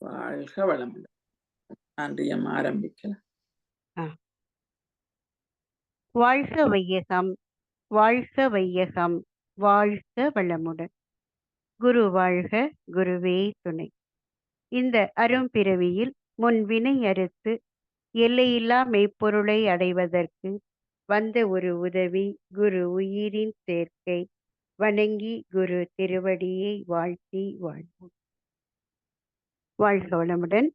வாழ்க வளமுடன். நன்றியம்மா, ஆரம்பிக்கலாம். ஆ. வாழ்க வையகம், வாழ்க வையகம், வாழ்க வளமுடன். குரு வாழ்க, குருவே துணை. இந்த அரும்பிறவியில் முன்வினை அறுத்து எல்லையில்லா மெய்ப்பொருளை அடைவதற்கு வந்த ஒரு உதவி குரு உயிரின் சேர்க்கை. வணங்கி குரு திருவடியை வாழ்த்தி வாழ்வோம். வாழ்க வளமுடன்.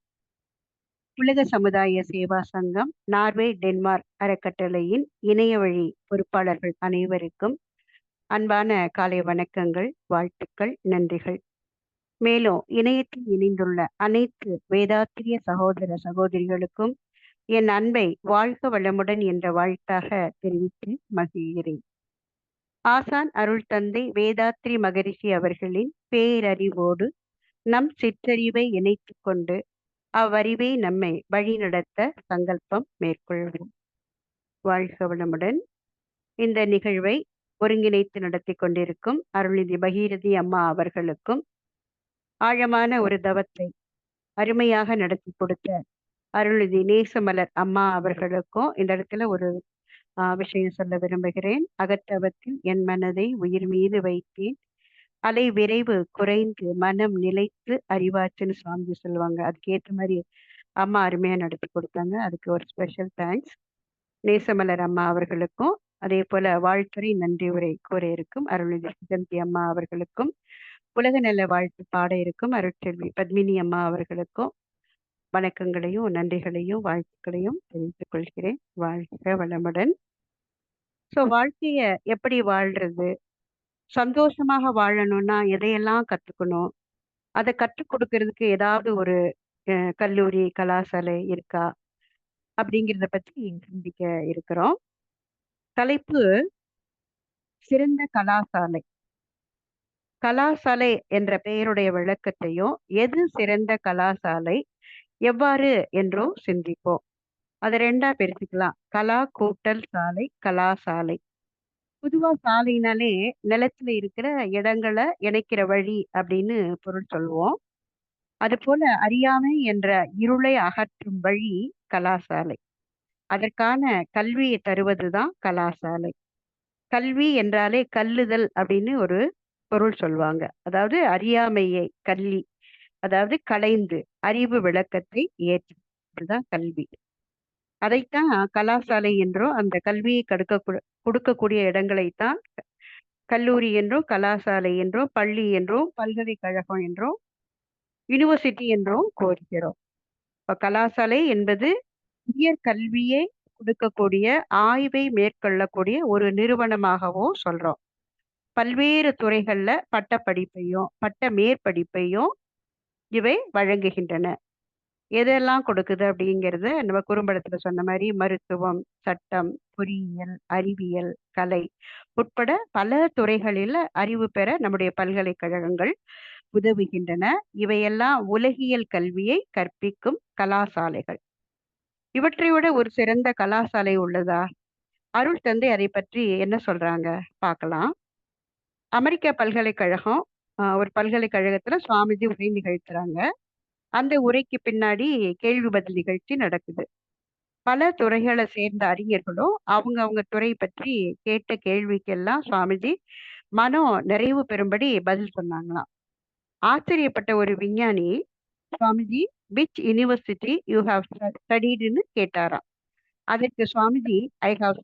உலக சமுதாய சேவா சங்கம் நார்வே டென்மார்க் அறக்கட்டளையின் இணைய வழி பொறுப்பாளர்கள் அனைவருக்கும் அன்பான காலை வணக்கங்கள், வாழ்த்துக்கள், நன்றிகள். மேலும் இணையத்தில் இணைந்துள்ள அனைத்து வேதாத்திரிய சகோதர சகோதரிகளுக்கும் என் அன்பை வாழ்க வளமுடன் என்ற வாழ்த்தாக தெரிவித்து மகிழ்கிறேன். ஆசான் அருள் தந்தை வேதாத்ரி மகரிஷி அவர்களின் பேரறிவோடு நம் சிற்றறிவை இணைத்து கொண்டு அவ்வறிவை நம்மை வழிநடத்த சங்கல்பம் மேற்கொள்வோம். வாழ்க வளமுடன். இந்த நிகழ்வை ஒருங்கிணைத்து நடத்தி கொண்டிருக்கும் அருள்நிதி பகீரதி அம்மா அவர்களுக்கும், ஆழமான ஒரு தவத்தை அருமையாக நடத்தி கொடுத்த அருள்நிதி நேசமலர் அம்மா அவர்களுக்கும் இந்த இடத்துல ஒரு விஷயம் சொல்ல விரும்புகிறேன். அகத்தவத்தில் என் மனதை உயிர் மீது வைத்தேன், அலை விரைவு குறைந்து மனம் நிலைத்து அறிவாச்சுன்னு சுவாமி சொல்லுவாங்க. அதுக்கேற்ற மாதிரி அம்மா அருமையா நடத்தி கொடுத்தாங்க. அதுக்கு ஒரு ஸ்பெஷல் தேங்க்ஸ் நேசமலர் அம்மா அவர்களுக்கும். அதே போல வாழ்த்துறை நன்றி உரை கூற இருக்கும் அருள்நிதி சுகந்தி அம்மா அவர்களுக்கும், உலக நல வாழ்த்து பாட இருக்கும் அருட்செல்வி பத்மினி அம்மா அவர்களுக்கும் வணக்கங்களையும் நன்றிகளையும் வாழ்த்துக்களையும் தெரிவித்துக் கொள்கிறேன். வாழ்க வளமுடன். ஸோ வாழ்க்கைய எப்படி வாழ்றது, சந்தோஷமாக வாழணும்னா எதையெல்லாம் கத்துக்கணும், அதை கற்றுக் கொடுக்கறதுக்கு ஏதாவது ஒரு கல்லூரி கலாசாலை இருக்கா அப்படிங்கிறத பற்றி சிந்திக்க இருக்கிறோம். தலைப்பு சிறந்த கலாசாலை. கலாசாலை என்ற பெயருடைய விளக்கத்தையும், எது சிறந்த கலாசாலை, எவ்வாறு என்றோ சிந்திப்போம். அதை ரெண்டா பிரிச்சுக்கலாம். கலா கூட்டல் சாலை, கலாசாலை. பொதுவா சாலைனாலே நிலத்துல இருக்கிற இடங்களை இணைக்கிற வழி அப்படின்னு பொருள் சொல்லுவோம். அது போல அறியாமை என்ற இருளை அகற்றும் வழி கலாசாலை. அதற்கான கல்வியை தருவதுதான் கலாசாலை. கல்வி என்றாலே கல்லுதல் அப்படின்னு ஒரு பொருள் சொல்லுவாங்க. அதாவது அறியாமையை கல்வி, அதாவது களைந்து அறிவு விளக்கத்தை ஏற்றுதான் கல்வி. அதைத்தான் கலாசாலை என்றோ, அந்த கல்வியை கொடுக்கக்கூடிய இடங்களைத்தான் கல்லூரி என்றும் கலாசாலை என்றும் பள்ளி என்றும் பல்கலைக்கழகம் என்றும் யூனிவர்சிட்டி என்றும் கோருகிறோம். இப்ப கலாசாலை என்பது உயர் கல்வியை கொடுக்கக்கூடிய, ஆய்வை மேற்கொள்ளக்கூடிய ஒரு நிறுவனமாகவோ சொல்றோம். பல்வேறு துறைகள்ல பட்ட படிப்பையும் பட்ட மேற்படிப்பையும் இவை வழங்குகின்றன. எதெல்லாம் கொடுக்குது அப்படிங்கிறத நம்ம குறும்படத்துல சொன்ன மாதிரி மருத்துவம், சட்டம், பொறியியல், அறிவியல், கலை உட்பட பல துறைகளில் அறிவு பெற நம்முடைய பல்கலைக்கழகங்கள் உதவுகின்றன. இவையெல்லாம் உலகியல் கல்வியை கற்பிக்கும் கலாசாலைகள். இவற்றை விட ஒரு சிறந்த கலாசாலை உள்ளதா? அருள் தந்தை அதை பற்றி என்ன சொல்றாங்க பார்க்கலாம். அமெரிக்க பல்கலைக்கழகம் ஒரு பல்கலைக்கழகத்துல சுவாமிஜி உரை நிகழ்த்துறாங்க. அந்த உரைக்கு பின்னாடி கேள்வி பதில் நிகழ்ச்சி நடக்குது. பல துறைகளை சேர்ந்த அறிஞர்களும் அவங்க துறை பற்றி கேட்ட கேள்விக்கெல்லாம் சுவாமிஜி மனம் நிறைவு பெறும்படி பதில் சொன்னாங்களாம். ஆச்சரியப்பட்ட ஒரு விஞ்ஞானி Swamiji which university you have ஸ்டடீடுன்னு கேட்டாராம். அதற்கு Swamiji I have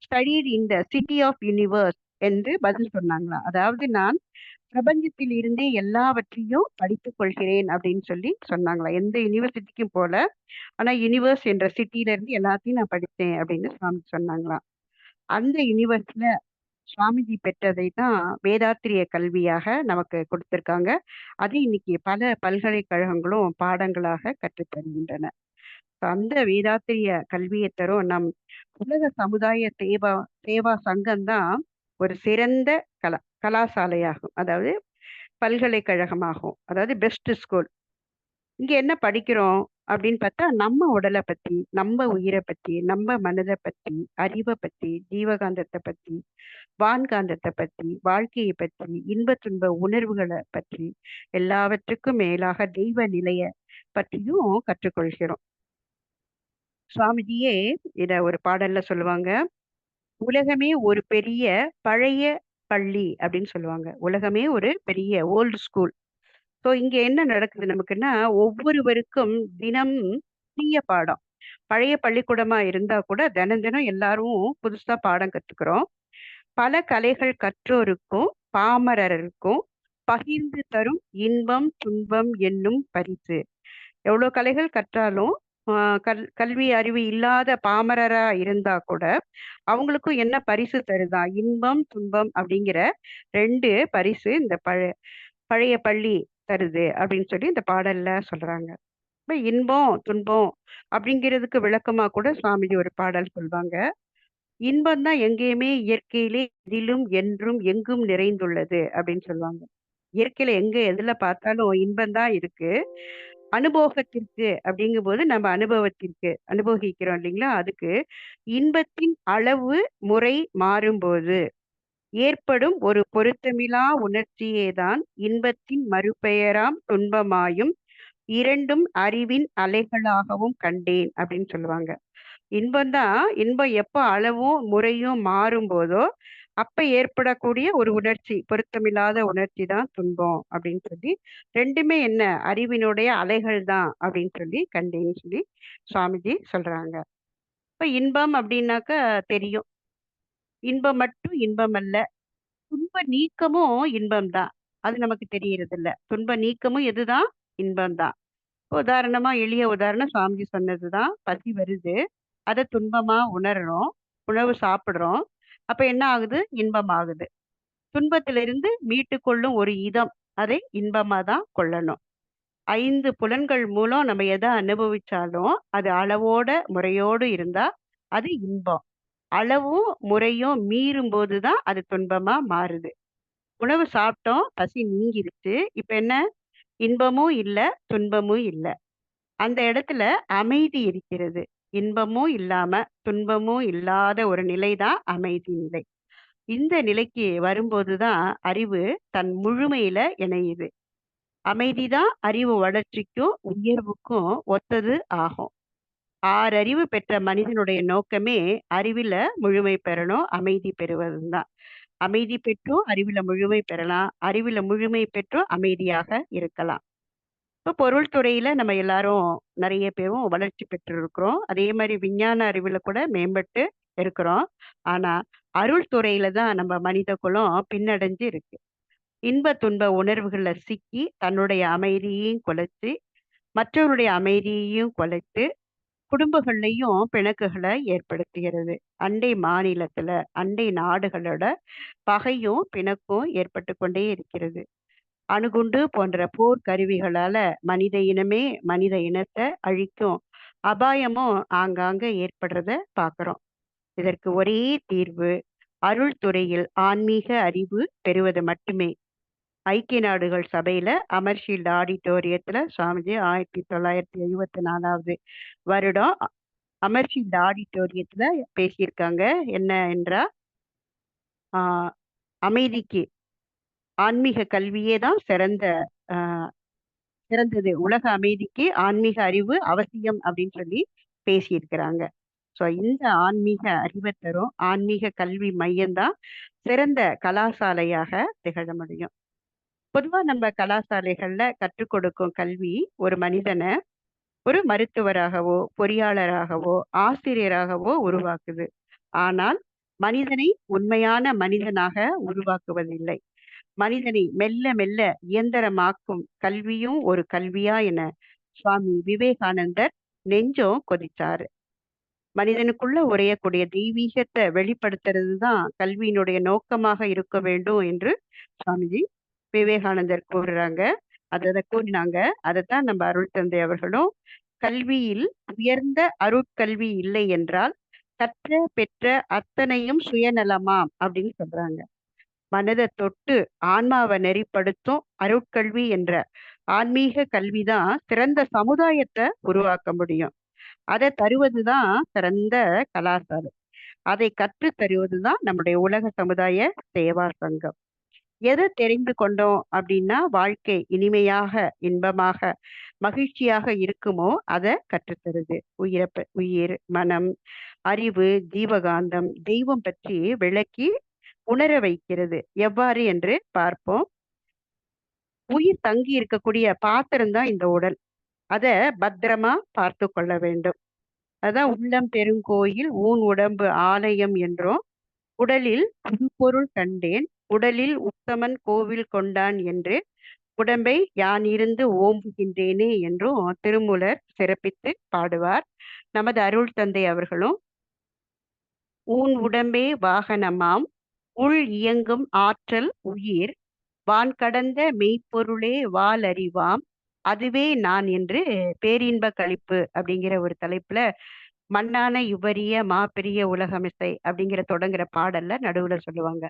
studied in the city of universe என்று பதில் சொன்னாங்களாம். அதாவது நான் பிரபஞ்சத்தில் இருந்தே எல்லாவற்றையும் படித்துக் கொள்கிறேன் அப்படின்னு சொல்லி சொன்னாங்களா. எந்த யூனிவர்சிட்டிக்கும் போல, ஆனா யூனிவர்ஸ் என்ற சிட்டில இருந்து எல்லாத்தையும் நான் படித்தேன் அப்படின்னு சுவாமி சொன்னாங்களாம். அந்த யூனிவர்ஸ்ல சுவாமிஜி பெற்றதை தான் வேதாத்திரிய கல்வியாக நமக்கு கொடுத்திருக்காங்க. அது இன்னைக்கு பல பல்கலைக்கழகங்களும் பாடங்களாக கற்றுத்தருகின்றன. அந்த வேதாத்திரிய கல்வியை தரும் நம் உலக சமுதாய சேவா சங்கம்தான் ஒரு சிறந்த கலாசாலையாகும். அதாவது பல்கலைக்கழகமாகும். அதாவது பெஸ்ட் ஸ்கூல். இங்க என்ன படிக்கிறோம்? அப்படின்னு பார்த்தா நம்ம உடலை பத்தி, நம்ம உயிரை பத்தி, நம்ம மனதை பத்தி, அறிவை பத்தி, ஜீவகாந்தத்தை பத்தி, வான்காந்தத்தை பத்தி, வாழ்க்கையை பற்றி, இன்ப துன்ப உணர்வுகளை பற்றி, எல்லாவற்றுக்கும் மேலாக தெய்வ நிலைய பற்றியும் கற்றுக்கொள்கிறோம். சுவாமிஜியே இத ஒரு பாடல்ல சொல்லுவாங்க. உலகமே ஒரு பெரிய பழைய பள்ளி அப்படின்னு சொல்லுவாங்க. உலகமே ஒரு பெரிய ஓல்டு ஸ்கூல். ஸோ இங்க என்ன நடக்குது நமக்குன்னா, ஒவ்வொருவருக்கும் தினம் புதிய பாடம். பழைய பள்ளிக்கூடமா இருந்தா கூட தினம் தினம் எல்லாரும் புதுசா பாடம் கத்துக்கிறோம். பல கலைகள் கற்றோருக்கும் பாமரருக்கும் பகிர்ந்து தரும் இன்பம் துன்பம் என்னும் பரிசு. எவ்வளோ கலைகள் கற்றாலும் கல்வி அறிவு இல்லாத பாமரரா இருந்தா கூட அவங்களுக்கும் என்ன பரிசு தருதா? இன்பம் துன்பம் அப்படிங்கிற 2 பரிசு இந்த பழைய பள்ளி தருது அப்படின்னு சொல்லி இந்த பாடல்ல சொல்றாங்க. இப்ப இன்பம் துன்பம் அப்படிங்கிறதுக்கு விளக்கமா கூட சுவாமிஜி ஒரு பாடல் சொல்வாங்க. இன்பம் தான் எங்கேயுமே இயற்கையிலே எதிலும் என்றும் எங்கும் நிறைந்துள்ளது அப்படின்னு சொல்லுவாங்க. இயற்கையில எங்க எதுல பார்த்தாலும் இன்பம் தான் இருக்கு. அனுபவத்திற்கு அப்படிங்கும்போது நம்ம அனுபவிக்கிறோம் இல்லைங்களா? அதுக்கு இன்பத்தின் அளவு முறை மாறும்போது ஏற்படும் ஒரு பொருத்தமிலா உணர்ச்சியே தான் இன்பத்தின் மறுபெயராம் துன்பமாயும் இரண்டும் அறிவின் அலைகளாகவும் கண்டேன் அப்படின்னு சொல்லுவாங்க. இன்பம் எப்ப அளவும் முறையும் மாறும்போதோ அப்ப ஏற்படக்கூடிய ஒரு உணர்ச்சி, பொருத்தமில்லாத உணர்ச்சி தான் துன்பம் அப்படின்னு சொல்லி, 2மே என்ன அறிவினுடைய அலைகள் தான் அப்படின்னு சொல்லி கண்டேன்னு சொல்லி சுவாமிஜி சொல்றாங்க. இப்ப இன்பம் அப்படின்னாக்க தெரியும். இன்பம் மட்டும் இன்பம் அல்ல. துன்ப நீக்கமும் இன்பம் தான். அது நமக்கு தெரியறதில்ல. துன்ப நீக்கமும் எதுதான்? இன்பம் தான். உதாரணமா எளிய உதாரணம் சுவாமிஜி சொன்னதுதான். பசி வருது. அத துன்பமா உணர்றோம். உணவு சாப்பிடுறோம். அப்ப என்ன ஆகுது? இன்பம் ஆகுது. துன்பத்திலிருந்து மீட்டுக் கொள்ளும் ஒரு இதம். அதை இன்பமா தான் கொள்ளணும். 5 புலன்கள் மூலம் நம்ம எத அனுபவிச்சாலும், அது அளவோட, முறையோடு இருந்தா அது இன்பம். அளவும், முறையும் மீறும்போது தான் அது துன்பமா மாறுது. உணவு சாப்பிட்டோம், பசி நீங்கிருச்சு. இப்ப என்ன? இன்பமும் இல்ல, துன்பமும் இல்ல. அந்த இடத்துல அமைதி இருக்கிறது. இன்பமும் இல்லாம, துன்பமும் இல்லாத ஒரு நிலை தான் அமைதி நிலை. இந்த நிலைக்கு வரும்போது தான் அறிவு தன் முழுமையில இணையுது. அமைதிதான் அறிவு வளர்ச்சிக்கும், உயர்வுக்கும் ஒத்தது ஆகும். 6 அறிவு பெற்ற மனிதனுடைய நோக்கமே அறிவில முழுமை பெறணும், அமைதி பெறுவதும் தான். அமைதி பெற்றும் அறிவில முழுமை பெறலாம். அறிவில முழுமை பெற்றும் அமைதியாக இருக்கலாம். இப்போ பொருள் துறையில நம்ம எல்லாரும் நிறைய பேரும் வளர்ச்சி பெற்றிருக்கிறோம். அதே மாதிரி விஞ்ஞான அறிவுல கூட மேம்பட்டு இருக்கிறோம். ஆனா அருள் துறையில தான் நம்ம மனித குலம் பின்னடைஞ்சு இருக்கு. இன்ப துன்ப உணர்வுகள்ல சிக்கி தன்னுடைய அமைதியையும் குலைச்சு மற்றவருடைய அமைதியையும் குலைத்து குடும்பங்கள்லயும் பிணக்குகளை ஏற்படுத்துகிறது. அண்டை மாநிலத்துல அண்டை நாடுகளோட பகையும் பிணக்கும் ஏற்பட்டு கொண்டே இருக்கிறது. அணுகுண்டு போன்ற போர் கருவிகளால மனித இனத்தை அழிக்கும் அபாயமும் ஆங்காங்க ஏற்படுறத பார்க்கிறோம். இதற்கு ஒரே தீர்வு அருள் துறையில் ஆன்மீக அறிவு பெறுவது மட்டுமே. ஐக்கிய நாடுகள் சபையில அமர்ஷீல்ட் ஆடிட்டோரியத்துல சுவாமிஜி 1974வது வருடம் அமர்ஷீல்ட் ஆடிட்டோரியத்துல பேசியிருக்காங்க. என்ன என்றால் ஆஹ் அமைதிக்கு ஆன்மீக கல்வியே தான் சிறந்தது. உலக அமைதிக்கு ஆன்மீக அறிவு அவசியம் அப்படின்னு சொல்லி பேசியிருக்கிறாங்க. ஸோ இந்த ஆன்மீக அறிவை தரும் ஆன்மீக கல்வி மையம்தான் சிறந்த கலாசாலையாக திகழ முடியும். பொதுவா நம்ம கலாசாலைகள்ல கற்றுக் கொடுக்கும் கல்வி ஒரு மனிதனை ஒரு மருத்துவராகவோ, பொறியாளராகவோ, ஆசிரியராகவோ உருவாக்குது. ஆனால் மனிதனை உண்மையான மனிதனாக உருவாக்குவதில்லை. மனிதனை மெல்ல மெல்ல இயந்திரமாக்கும் கல்வியும் ஒரு கல்வியா என சுவாமி விவேகானந்தர் நெஞ்சம் கொதிச்சாரு. மனிதனுக்குள்ள உறையக்கூடிய தெய்வீகத்தை வெளிப்படுத்துறது தான் கல்வியினுடைய நோக்கமாக இருக்க வேண்டும் என்று சுவாமிஜி விவேகானந்தர் கூறுறாங்க. அதை கூறினாங்க. அதைத்தான் நம்ம அருள் தந்தை அவர்களும் கல்வியில் உயர்ந்த அருட்கல்வி இல்லை என்றால் கற்ற பெற்ற அத்தனையும் சுயநலமாம் அப்படின்னு சொல்றாங்க. மனதை தொட்டு ஆன்மாவை நெறிப்படுத்தும் அருட்கல்வி என்ற ஆன்மீக கல்விதான் சிறந்த சமுதாயத்தை உருவாக்க முடியும். அதை தருவதுதான் சிறந்த கலாசாரம். அதை கற்றுத் தருவதுதான் நம்முடைய உலக சமுதாய சேவா சங்கம். எதை தெரிந்து கொண்டோம் அப்படின்னா வாழ்க்கை இனிமையாக, இன்பமாக, மகிழ்ச்சியாக இருக்குமோ அதை கற்றுத்தருது. உயிர், மனம், அறிவு, ஜீவகாந்தம், தெய்வம் பற்றி விளக்கி உணர வைக்கிறது. எவ்வாறு என்று பார்ப்போம். உயிர் தங்கி இருக்கக்கூடிய பாத்திரம் தான் இந்த உடல். அதை பத்திரமா பார்த்து கொள்ள வேண்டும். அதான் உள்ளம் பெருங்கோயில் ஊன் உடம்பு ஆலயம் என்றும், உடலில் புதுப்பொருள் கண்டேன் உடலில் உத்தமன் கோவில் கொண்டான் என்று உடம்பை யான் இருந்து ஓம்புகின்றேனே என்றும் திருமூலர் சிறப்பித்து பாடுவார். நமது அருள் தந்தை அவர்களும் ஊன் உடம்பே வாகனமாம் உள் இயங்கும் ஆற்றல் உயிர் வான் கடந்த மெய்ப்பொருளே வாலறிவாம் அதுவே நான் என்று பேரின்ப கழிப்பு அப்படிங்கிற ஒரு தலைப்புல மண்ணான இவ்வரிய மாபெரிய உலகமிசை அப்படிங்கிற தொடங்குற பாடல்ல நடுவுல சொல்லுவாங்க.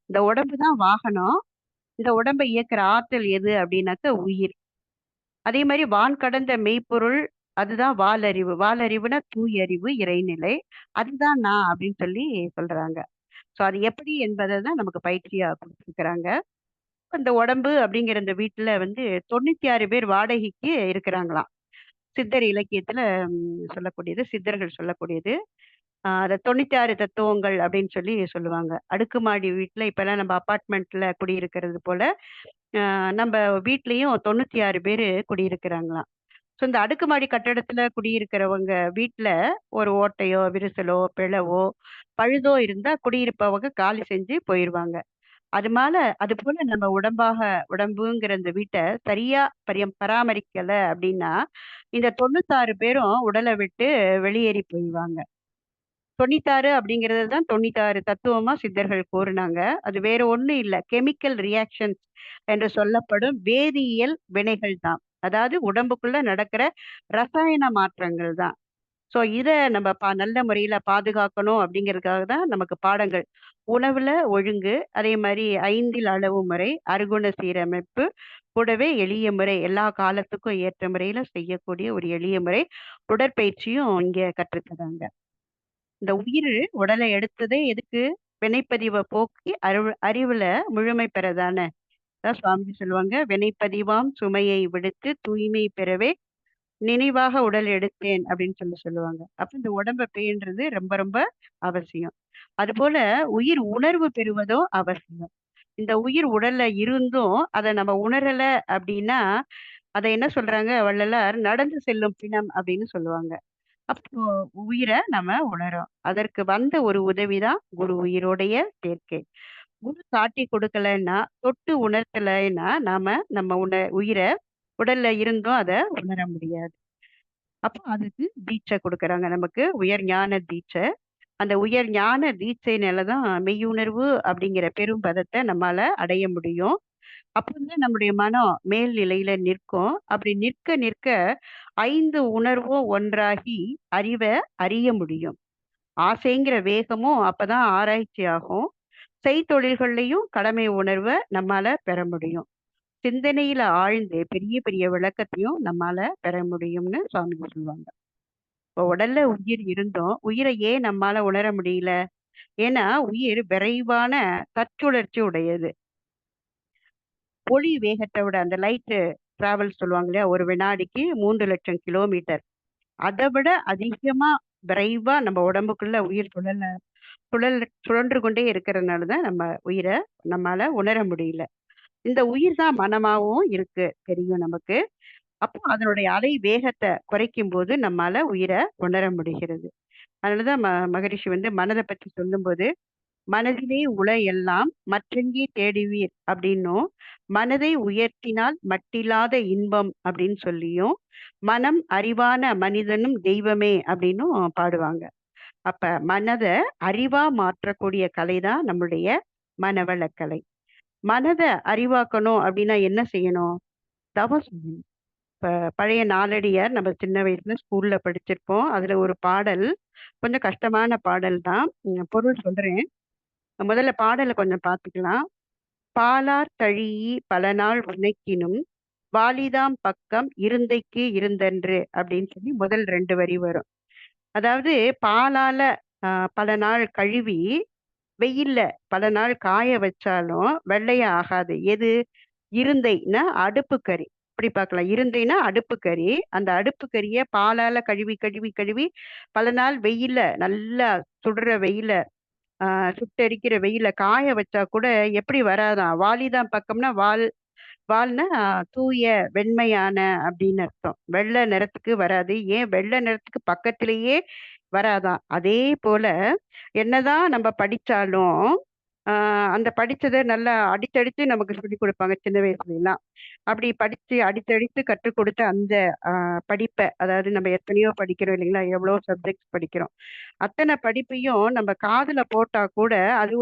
இந்த உடம்பு தான் வாகனம். இந்த உடம்பை இயக்குற ஆற்றல் எது அப்படின்னாக்க உயிர். அதே மாதிரி வான் கடந்த மெய்ப்பொருள் அதுதான் வாலறிவு. வாலறிவுனா தூய் அறிவு, இறைநிலை. அதுதான் நான் அப்படின்னு சொல்லி சொல்றாங்க. ஸோ அது எப்படி என்பதை தான் நமக்கு பயிற்சியா கொடுத்துருக்குறாங்க. இந்த உடம்பு அப்படிங்கிற இந்த வீட்டுல 96 பேர் வாடகைக்கு இருக்கிறாங்களாம். சித்தர் இலக்கியத்துல சொல்லக்கூடியது, சித்தர்கள் சொல்லக்கூடியது. அதை 96 தத்துவங்கள் அப்படின்னு சொல்லி சொல்லுவாங்க. அடுக்குமாடி வீட்டுல இப்பெல்லாம் நம்ம அபார்ட்மெண்ட்ல குடியிருக்கிறது போல நம்ம வீட்லயும் 96 பேர் குடியிருக்கிறாங்களாம். ஸோ இந்த அடுக்குமாடி கட்டடத்துல குடியிருக்கிறவங்க வீட்டுல ஒரு ஓட்டையோ விரிசலோ பிளவோ பழுதோ இருந்தா குடியிருப்பவங்க காலி செஞ்சு போயிடுவாங்க. அது போல நம்ம உடம்புங்கிற இந்த வீட்டை சரியா பராமரிக்கல அப்படின்னா இந்த 96 பேரும் உடலை விட்டு வெளியேறி போயிடுவாங்க. 96 அப்படிங்கிறது தான் 96 தத்துவமா சித்தர்கள் கூறினாங்க. அது வேற ஒண்ணும் இல்லை, கெமிக்கல் ரியாக்ஷன்ஸ் என்று சொல்லப்படும் வேதியியல் வினைகள் தான். அதாவது உடம்புக்குள்ள நடக்கிற ரசாயன மாற்றங்கள் தான். ஸோ இதை நம்ம நல்ல முறையில பாதுகாக்கணும் அப்படிங்கிறதுக்காக தான் நமக்கு பாடங்கள். உணவுல ஒழுங்கு, அதே மாதிரி 5 அளவு முறை, அருகுண சீரமைப்பு, கூடவே எளிய முறை, எல்லா காலத்துக்கும் ஏற்ற முறையில செய்யக்கூடிய ஒரு எளிய முறை உடற்பயிற்சியும் இங்க கற்றுத்தராங்க. இந்த உயிர் உடலை எடுத்ததே எதுக்கு? வினைப்பதிவை போக்கி அறிவுல முழுமை பெறதானே. அதான் சுவாமிஜி சொல்லுவாங்க, வினைப்பதிவாம் சுமையை விடுத்து தூய்மை பெறவே நினைவாக உடல் எடுத்தேன் அப்படின்னு சொல்லுவாங்க. அப்ப இந்த உடம்பை பேணுறது ரொம்ப ரொம்ப அவசியம். அது போல உயிர் உணர்வு பெறுவதும் அவசியம். இந்த உயிர் உடல்ல இருந்தும் அதை நம்ம உணரல அப்படின்னா அதை என்ன சொல்றாங்க வள்ளலார், நடந்து செல்லும் பிணம் அப்படின்னு சொல்லுவாங்க. அப்போ உயிரை நம்ம உணரோம். அதற்கு வந்த ஒரு உதவிதான் குரு உயிரோடைய சேர்க்கை. குரு காட்டி கொடுக்கலன்னா, தொட்டு உணர்த்தலைன்னா நம்ம உயிரை உடல்ல இருந்தும் அதை உணர முடியாது. அப்போ அதுக்கு தீட்சை கொடுக்கறாங்க நமக்கு, உயர் ஞான தீட்சை. அந்த உயர் ஞான தீட்சையினாலதான் மெய்யுணர்வு அப்படிங்கிற பெரும் பதத்தை நம்மால அடைய முடியும். அப்பதான் நம்முடைய மனம் மேல் நிலையில நிற்கும். அப்படி நிற்க நிற்க 5 உணர்வும் ஒன்றாகி அறிவை அறிய முடியும். ஆசைங்கிற வேகமும் அப்பதான் ஆராய்ச்சி ஆகும். செய்தொழில்கள்லையும் கடமை உணர்வை நம்மால பெற முடியும். சிந்தனையில ஆழ்ந்து பெரிய பெரிய விளக்கத்தையும் நம்மால பெற முடியும்னு சுவாமிஜி சொல்லுவாங்க. இப்போ உடல்ல உயிர் இருந்தும் உயிரை ஏன் நம்மால உணர முடியல? ஏன்னா உயிர் விரைவான தற்சுழற்சி உடையது. ஒளி வேகத்தை விட அந்த லைட் டிராவல் சொல்லுவாங்க இல்லையா, ஒரு வினாடிக்கு 3 லட்சம் கிலோமீட்டர். அதை விட அதிகமா விரைவா நம்ம உடம்புக்குள்ள உயிர் சுழன்று கொண்டே இருக்கிறதுனாலதான் நம்ம உயிரை நம்மால உணர முடியல. இந்த உயிர் தான் மனமாவும் இருக்கு தெரியும் நமக்கு. அப்போ அதனுடைய அலை வேகத்தை குறைக்கும் போது நம்மால உயிரை உணர முடிகிறது. அதனாலதான் மகரிஷி மனதை பற்றி சொல்லும்போது, மனதிலே உள எல்லாம் மற்றெங்கே தேடுவீர் அப்படின்னும், மனதை உயர்த்தினால் மட்டில்லாத இன்பம் அப்படின்னு சொல்லியும், மனம் அறிவான மனிதனும் தெய்வமே அப்படின்னும் பாடுவாங்க. அப்ப மனதை அறிவா மாற்றக்கூடிய கலைதான் நம்முடைய மனவளக்கலை. மனதை அறிவாக்கணும் அப்படின்னா என்ன செய்யணும்? தவம் செய்யணும். இப்ப பழைய நாலடியார் நம்ம சின்ன வயசுல ஸ்கூல்ல படிச்சிருப்போம். அதுல ஒரு பாடல், கொஞ்சம் கஷ்டமான பாடல் தான். பொருள் சொல்றேன். முதல்ல பாடலை கொஞ்சம் பார்த்துக்கலாம். பாலார் தழீஇ பல நாள் உனைக்கினும் வாலிதாம் பக்கம் இருந்தைக்கு இருந்தன்று அப்படின்னு சொல்லி முதல் 2 வரி வரும். அதாவது பாலால பல நாள் கழுவி வெயில்ல பல நாள் காய வச்சாலும் வெள்ளையா ஆகாது. எது? இருந்தைன்னா அடுப்பு கறி. இப்படி பார்க்கலாம். இருந்தைன்னா அடுப்பு கறி. அந்த அடுப்பு கறிய பாலால கழுவி கழுவி கழுவி பல நாள் வெயில்ல நல்லா சுடுற வெயில்ல சுட்டெரிக்கிற வெயில்ல காய வச்சா கூட எப்படி வராதாம்? வாலிதான் பக்கம்னா வால்னா தூய வெண்மையான அப்படின்னு அர்த்தம். வெள்ளை நிறத்துக்கு வராது. ஏன் வெள்ளை நிறத்துக்கு பக்கத்திலேயே வராதாம். அதே போல என்னதான் நம்ம படிச்சாலும் அந்த படிச்சதை நல்லா அடிச்சடிச்சு நமக்கு சொல்லிக் கொடுப்பாங்க சின்ன வயசுல எல்லாம். அப்படி படிச்சு அடிச்சடிச்சு கற்றுக் கொடுத்த அந்த படிப்பை, அதாவது நம்ம எத்தனையோ படிக்கிறோம் இல்லைங்களா, எவ்வளோ சப்ஜெக்ட்ஸ் படிக்கிறோம். அத்தனை படிப்பையும் நம்ம காதுல போட்டா கூட அது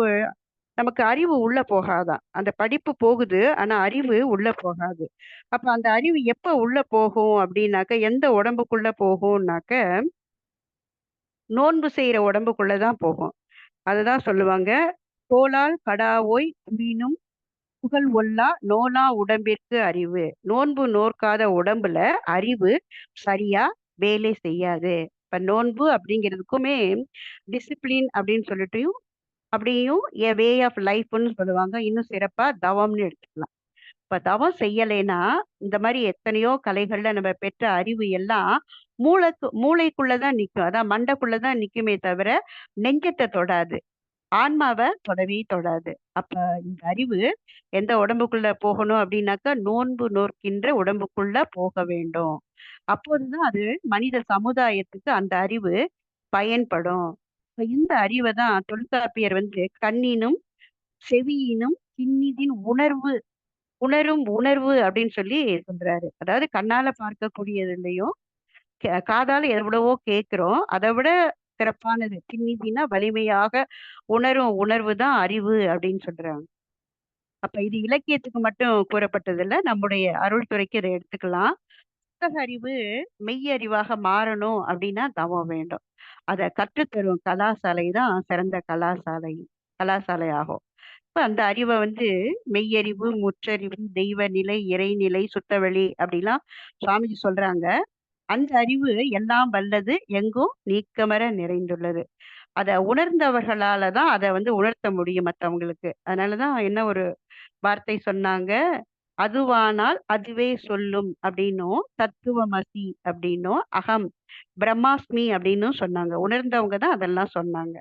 நமக்கு அறிவு உள்ள போகாதாம். அந்த படிப்பு போகுது, ஆனா அறிவு உள்ள போகாது. அப்ப அந்த அறிவு எப்ப உள்ள போகும் அப்படின்னாக்க, எந்த உடம்புக்குள்ள போகும்னாக்க, நோன்பு செய்யற உடம்புக்குள்ள தான் போகும். அதுதான் சொல்லுவாங்க. "தோலால் கடாவோய் துயினும் புகழ் ஒல்லா நோலா உடம்பிற்கு அறிவு." நோன்பு நோற்காத உடம்புல அறிவு சரியா வேலை செய்யாது. இப்ப நோன்பு அப்படிங்கிறதுக்குமே டிசிப்ளின் அப்படின்னு சொல்லிட்டும் அப்படியும் எ வே ஆஃப் லைஃப்ன்னு சொல்லுவாங்க. இன்னும் சிறப்பா தவம்னு எடுத்துக்கலாம். இப்ப தவம் செய்யலைன்னா, இந்த மாரி எத்தனையோ கலைகள்ல நம்ம பெற்ற அறிவு எல்லாம் மூளைக்குள்ள தான் நிக்கும். அதான் மண்டைக்குள்ள தான் நிக்குமே தவிர, நெஞ்சத்த தொடாது. ஆன்மாவ தொடவே தொடாது. அப்ப இந்த அறிவு எந்த உடம்புக்குள்ள போகணும் அப்படின்னாக்கா, நோன்பு நோற்கின்ற உடம்புக்குள்ள போக வேண்டும். அப்போதுதான் அது மனித சமுதாயத்துக்கு அந்த அறிவு பயன்படும். இப்ப இந்த அறிவை தான் தொல்காப்பியர் வந்து கண்ணினும் செவியினும் கின்னிதின் உணரும் உணர்வு அப்படின்னு சொல்லி சொல்றாரு. அதாவது கண்ணால பார்க்கக்கூடியதுலயும் காதால எவ்வளவோ கேட்கிறோம். அதை விட சிறப்பானது கின்னிதினா வலிமையாக உணரும் உணர்வு தான் அறிவு அப்படின்னு சொல்றாங்க. அப்ப இது இலக்கியத்துக்கு மட்டும் கூறப்பட்டது இல்ல. நம்முடைய அருள் துறைக்கு இதை எடுத்துக்கலாம். புத்தக அறிவு மெய்யறிவாக மாறணும் அப்படின்னா தவம் வேண்டும். அதை கற்றுத்தரும் கலாசாலை தான் சிறந்த கலாசாலை ஆகும். இப்ப அந்த அறிவை வந்து மெய்யறிவு, முற்றறிவு, தெய்வ நிலை, இறைநிலை, சுத்தவெளி அப்படிலாம் சுவாமிஜி சொல்றாங்க. அந்த அறிவு எல்லாம் வல்லது, எங்கும் நீக்கமற நிறைந்துள்ளது. அத உணர்ந்தவர்களால தான் அத வந்து உணர்த்த முடியும் மத்தவங்களுக்கு. அதனாலதான் என்ன ஒரு வார்த்தை சொன்னாங்க, "அதுவானால் அதுவே சொல்லும்" அப்படின்னும், "தத்துவமசி" அப்படின்னும், "அகம் பிரம்மாஸ்மி" அப்படின்னும் சொன்னாங்க. உணர்ந்தவங்க தான் அதெல்லாம் சொன்னாங்க.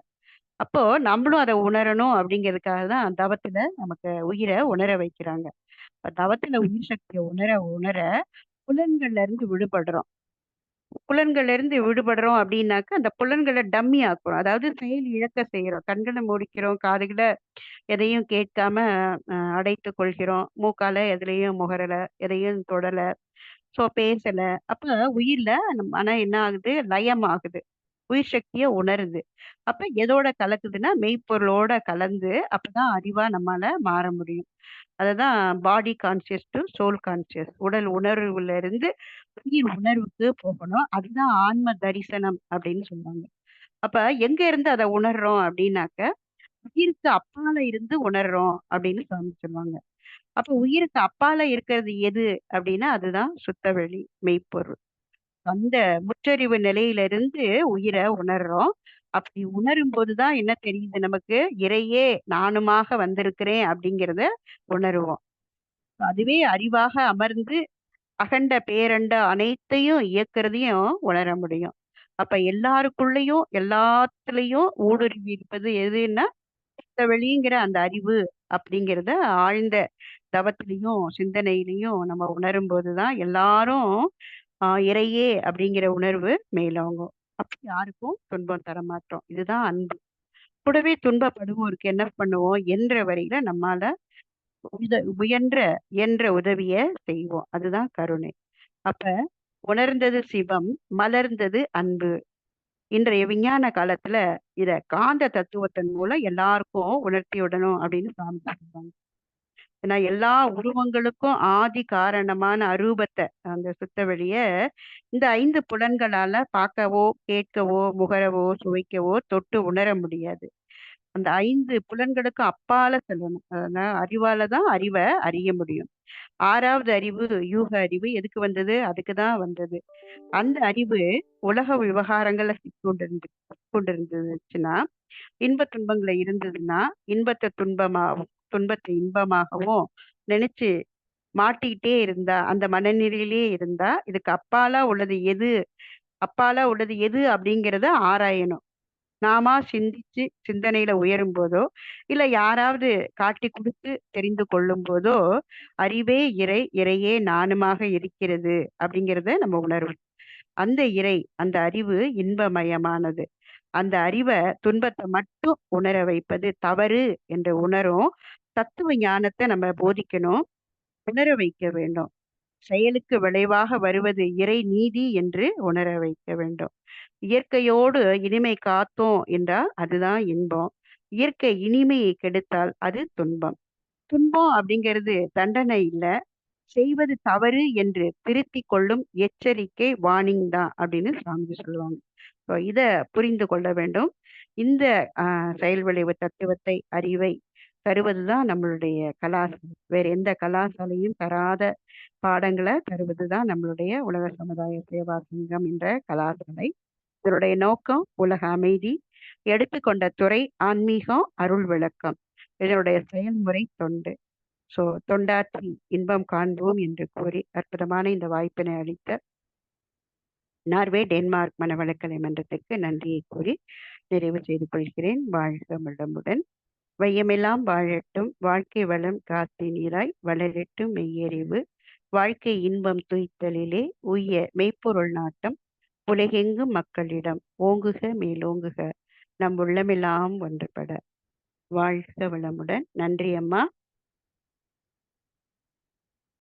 அப்போ நம்மளும் அத உணரணும் அப்படிங்கிறதுக்காக தான் தவத்துல நமக்கு உயிர உணர வைக்கிறாங்க. இப்ப தவத்துல உயிர் சக்திய உணர உணர புலன்கள்ல இருந்து விடுபடுறோம். புலன்கள்ல இருந்து விடுபடுறோம் அப்படின்னாக்க, அந்த புலன்கள டம்மி ஆக்குறோம். அதாவது செயல் இழக்க செய்றோம். கண்கள மூடிக்கிறோம், காதுகள எதையும் கேட்காம அடைத்துக் கொள்கிறோம். மூக்கால எதுலயும் முகரல, எதையும் தொடல, பேசல. அப்ப உயிர்ல மனம் என்ன ஆகுது? லயமாகுது. உயிர் சக்திய உணருது. அப்ப எதோட கலக்குதுன்னா, மெய்ப்பொருளோட கலந்து அப்பதான் அறிவா நம்மால மாற முடியும். அததான் body conscious to soul conscious. உடல் உணர்வுல இருந்து உயிர் உணர்வுக்கு போகணும். அதுதான் ஆன்ம தரிசனம் அப்படின்னு சொல்லுவாங்க. அப்ப எங்க இருந்து அத உணர்றோம் அப்படின்னாக்க, உயிருக்கு அப்பால இருந்து உணர்றோம் அப்படின்னு சாமி சொல்லுவாங்க. அப்ப உயிருக்கு அப்பால இருக்கிறது எது அப்படின்னா, அதுதான் சுத்தவெளி, மெய்ப்பொருள். அந்த முற்றறிவு நிலையிலிருந்து உயிர உணர்றோம். அப்படி உணரும்போது தான் என்ன தெரியுது நமக்கு? இறையே நானுமாக வந்திருக்கிறேன் அப்படிங்கிறத உணருவோம். அதுவே அறிவாக அமர்ந்து அகண்ட பேரண்ட அனைத்தையும் இயக்குறதையும் உணர முடியும். அப்ப எல்லாருக்குள்ளயும் எல்லாத்துலயும் ஊடுருவி இருப்பது எதுன்னா வெளிங்கிற அந்த அறிவு அப்படிங்கிறத ஆழ்ந்த தவத்திலையும் சிந்தனையிலையும் நம்ம உணரும் போதுதான் எல்லாரும் இறையே அப்படிங்கிற உணர்வு மேலோங்கும். அப்படி யாருக்கும் துன்பம் தர மாட்டோம். இதுதான் அன்பு. கூடவே துன்பப்படுவோருக்கு என்ன பண்ணுவோம்? என்ற வரையில நம்மால முயன்ற இயன்ற உதவிய செய்வோம். அதுதான் கருணை. அப்ப உணர்ந்தது சிவம், மலர்ந்தது அன்பு. இன்றைய விஞ்ஞான காலத்துல இத காந்த தத்துவத்தின் மூலம் எல்லாருக்கும் உணர்த்தி விடணும் அப்படின்னு சாமி சொல்றாங்க. ஏன்னா எல்லா உருவங்களுக்கும் ஆதி காரணமான அரூபத்தை அந்த சுத்த வெளிய இந்த 5 புலன்களால பார்க்கவோ, கேட்கவோ, முகரவோ, சுவைக்கவோ, தொட்டு உணர முடியாது. அந்த 5 புலன்களுக்கு அப்பால செல்லணும். அதனால அறிவால தான் அறிவை அறிய முடியும். 6வது அறிவு யூக அறிவு எதுக்கு வந்தது? அதுக்கு தான் வந்தது. அந்த அறிவு உலக விவகாரங்கள்ல சிக்கொண்டிருந்துச்சுன்னா, இன்ப துன்பங்கள்ல இருந்ததுன்னா, இன்பத்தை துன்பமாகவும், துன்பத்தை இன்பமாகவும் நினைச்சு மாட்டிக்கிட்டே இருந்தா, அந்த மனநிலையிலே இருந்தா, இதுக்கு அப்பாலா உள்ளது எது அப்படிங்கிறத ஆராயணும். நாமா சிந்திச்சு சிந்தனையில உயரும் போதோ, இல்ல யாராவது காட்டிக் குடுத்து தெரிந்து கொள்ளும் போதோ, அறிவே இறை, இறையே நானுமாக இருக்கிறது அப்படிங்கிறத நம்ம உணர்வோம். அந்த இறை, அந்த அறிவு இன்பமயமானது. அந்த அறிவ துன்பத்தை மட்டும் உணர வைப்பது தவறு என்று உணரும் தத்துவ ஞானத்தை நம்ம போதிக்கணும், உணர வைக்க வேண்டும். செயலுக்கு விளைவாக வருவது இறை நீதி என்று உணர வைக்க வேண்டும். இயற்கையோடு இனிமை காத்தோம் என்றால் அதுதான் இன்பம். இயற்கை இனிமையை கெடுத்தால் அது துன்பம். துன்பம் அப்படிங்கிறது தண்டனை இல்ல. செய்வது தவறு என்று திருத்திக் கொள்ளும் எச்சரிக்கை வார்னிங் தான் அப்படின்னு சாமிஜி சொல்லுவாங்க. ஸோ இத புரிந்து கொள்ள வேண்டும். இந்த செயல் விளைவு தத்துவத்தை, அறிவை தருவதுதான் நம்மளுடைய கலாசாலை. வேற எந்த கலாசாலையும் தராத பாடங்களை தருவதுதான் நம்மளுடைய உலக சமுதாய சேவா சங்கம் என்ற கலாசாலை. இதனுடைய நோக்கம் உலக அமைதி, எடுத்துக்கொண்ட துறை ஆன்மீகம், அருள் விளக்கம். இதனுடைய செயல்முறை தொண்டு. ஸோ தொண்டாற்றி இன்பம் காண்போம் என்று கூறி அற்புதமான இந்த வாய்ப்பினை அளித்த நார்வே டென்மார்க் மனவளக்கலை மன்றத்திற்கு நன்றியை கூறி நிறைவு செய்து கொள்கிறேன். வாழ்க வளமுடன். வையமெல்லாம் வாழட்டும், வாழ்க்கை வளம் காத்தினீராய் வளரட்டும் மெய்யறிவு, வாழ்க்கை இன்பம் துய்த்தலிலே உய்ய மெய்ப்பொருள் நாட்டம், உலகெங்கும் மக்களிடம் ஓங்குக மேலோங்குக, நம் உள்ளமெல்லாம் ஒன்றுபட. வாழ்க வளமுடன். நன்றி அம்மா.